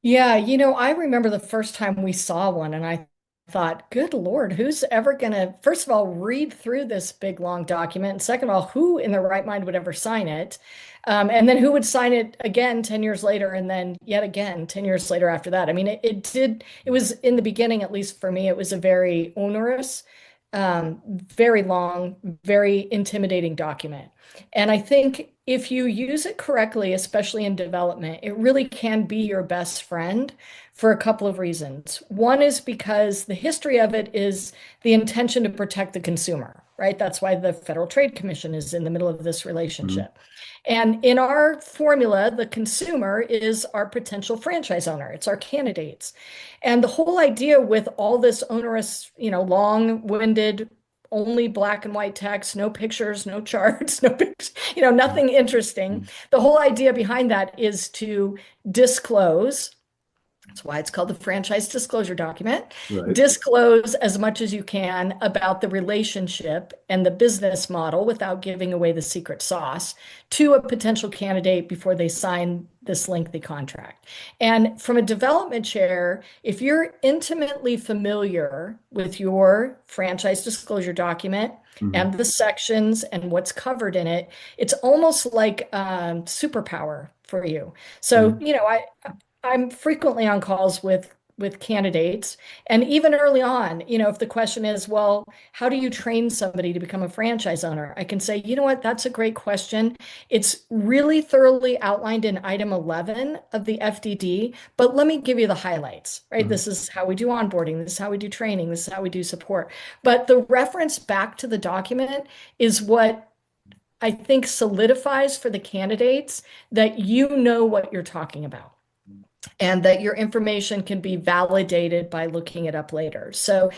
Yeah, I remember the first time we saw one and I thought, good Lord, who's ever gonna, first of all, read through this big long document? And second of all, who in their right mind would ever sign it? And then who would sign it again 10 years later and then yet again 10 years later after that? I mean, it was in the beginning, at least for me, it was a very onerous, very long, very intimidating document. And I think if you use it correctly, especially in development, it really can be your best friend for a couple of reasons. One is because the history of it is the intention to protect the consumer, right? That's why the Federal Trade Commission is in the middle of this Mhm. relationship. And in our formula, the consumer is our potential franchise owner. It's our candidates. And the whole idea with all this onerous, long-winded, only black and white text, no pictures, no charts, no pictures, nothing interesting. Mhm. The whole idea behind that is to disclose. That's why it's called the franchise disclosure document. Right. Disclose as much as you can about the relationship and the business model without giving away the secret sauce to a potential candidate before they sign this lengthy contract. And from a development chair, if you're intimately familiar with your franchise disclosure document Mhm. and the sections and what's covered in it, it's almost like superpower for you. So, Mhm. I'm frequently on calls with candidates, and even early on, if the question is, well, how do you train somebody to become a franchise owner? I can say, you know what, that's a great question. It's really thoroughly outlined in item 11 of the FDD, but let me give you the highlights, right? Mhm. This is how we do onboarding, this is how we do training, this is how we do support. But the reference back to the document is what I think solidifies for the candidates that you know what you're talking about and that your information can be validated by looking it up later. So